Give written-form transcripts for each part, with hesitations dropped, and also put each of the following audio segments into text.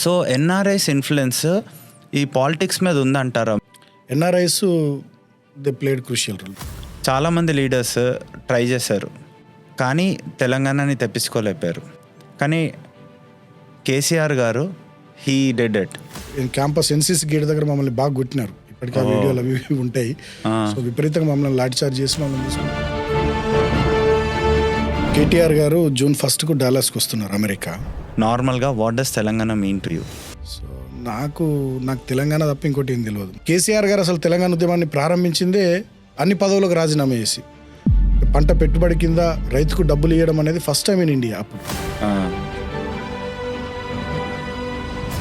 So NRIs influence ఈ politics మీద ఉందంటారా? NRIs they played crucial role. చాలామంది లీడర్స్ ట్రై చేశారు కానీ తెలంగాణని తెప్పించుకోలేపారు. కానీ కేసీఆర్ గారు he did it. Campus NCC gate దగ్గర మమ్మల్ని బాగా కొట్టినారు. ఇప్పటికీ ఆ వీడియోలు అవి ఉంటాయి. సో విపరీతంగా మమ్మల్ని లాఠీ చార్జ్ చేసి మమ్మల్ని తీసుకున్నారు. కేటీఆర్ గారు June 1st డాలర్స్కి వస్తున్నారు, అమెరికా. నార్మల్గా what does Telangana mean to you? So నాకు తెలంగాణ తప్ప ఇంకోటి ఏం తెలియదు. కేసీఆర్ గారు అసలు తెలంగాణ ఉద్యమాన్ని ప్రారంభించిందే అన్ని పదవులకు రాజీనామా చేసి పంట పెట్టుబడి కింద రైతుకు డబ్బులు ఇవ్వడం అనేది ఫస్ట్ టైం ఇన్ ఇండియా. అప్పుడు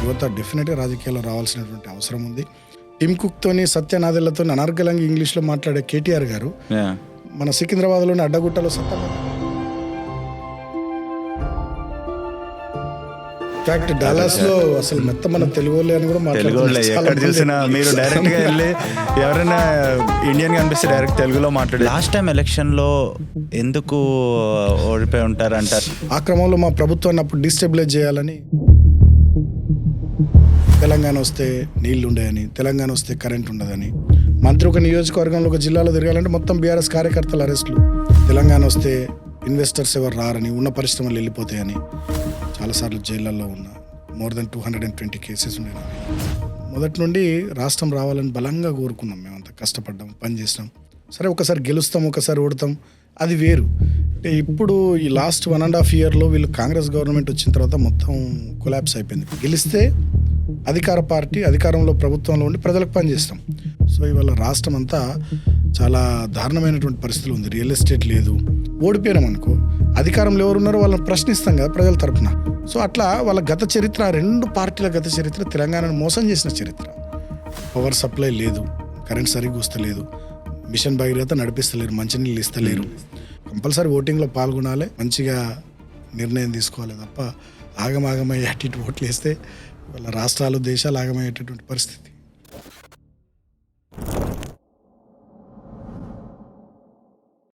యువత డెఫినెట్గా రాజకీయాల్లో రావాల్సినటువంటి అవసరం ఉంది. టిమ్ కుక్తోని సత్యనాదెళ్లతో అనర్గళంగా ఇంగ్లీష్లో మాట్లాడే కేటీఆర్ గారు మన సికింద్రాబాద్లోని అడ్డగుట్టలో ఫ్యాక్ట్ డాలస్ లో అసలు మొత్తం మన తెలుగు అని కూడా ఎక్కడ చూసినా మీరు డైరెక్ట్ గా వెళ్ళి ఎవరైనా ఇండియన్ కనిపిస్తే డైరెక్ట్ తెలుగులో మాట్లాడు. లాస్ట్ టైం ఎలక్షన్ లో ఎందుకు ఓడిపోయి ఉంటారంటారు? ఆ క్రమంలో మా ప్రభుత్వాన్ని అప్పుడు డిస్టెబిలైజ్ చేయాలని, తెలంగాణ వస్తే నీళ్లు ఉండేయని, తెలంగాణ వస్తే కరెంట్ ఉండదని, మంత్రి ఒక నియోజకవర్గంలో ఒక జిల్లాలో తిరగాలంటే మొత్తం బీఆర్ఎస్ కార్యకర్తల అరెస్టులు, తెలంగాణ వస్తే ఇన్వెస్టర్స్ ఎవరు రారని, ఉన్న పరిశ్రమలు వెళ్ళిపోతాయని చాలాసార్లు జైళ్ళల్లో ఉన్న మోర్ దెన్ 220 కేసెస్ ఉన్నాయి. మొదటి నుండి రాష్ట్రం రావాలని బలంగా కోరుకున్నాం. మేమంతా కష్టపడ్డాం, పని చేసినాం. సరే ఒకసారి గెలుస్తాం, ఒకసారి ఓడతాం, అది వేరు. అంటే ఇప్పుడు ఈ లాస్ట్ 1.5 yearలో వీళ్ళు కాంగ్రెస్ గవర్నమెంట్ వచ్చిన తర్వాత మొత్తం కొలాప్స్ అయిపోయింది. గెలిస్తే అధికార పార్టీ అధికారంలో ప్రభుత్వంలో ఉండి ప్రజలకు పనిచేస్తాం. సో ఇవాళ రాష్ట్రం అంతా చాలా దారుణమైనటువంటి పరిస్థితులు ఉంది. రియల్ ఎస్టేట్ లేదు. ఓడిపోయినాం అనుకో, అధికారంలో ఎవరున్నారో వాళ్ళని ప్రశ్నిస్తాం కదా ప్రజల తరపున. సో అట్లా వాళ్ళ గత చరిత్ర, 2 పార్టీల గత చరిత్ర తెలంగాణను మోసం చేసిన చరిత్ర. పవర్ సప్లై లేదు, కరెంట్ సరిగ్గా వస్తలేదు, మిషన్ భగీరథ నడిపిస్తలేరు, మంచినీళ్ళు ఇస్తలేరు. కంపల్సరీ ఓటింగ్లో పాల్గొనాలి, మంచిగా నిర్ణయం తీసుకోవాలి తప్ప ఆగమాగమయ్యే అటు ఓట్లు వేస్తే వాళ్ళ రాష్ట్రాలు దేశాలు ఆగమయ్యేటటువంటి పరిస్థితి.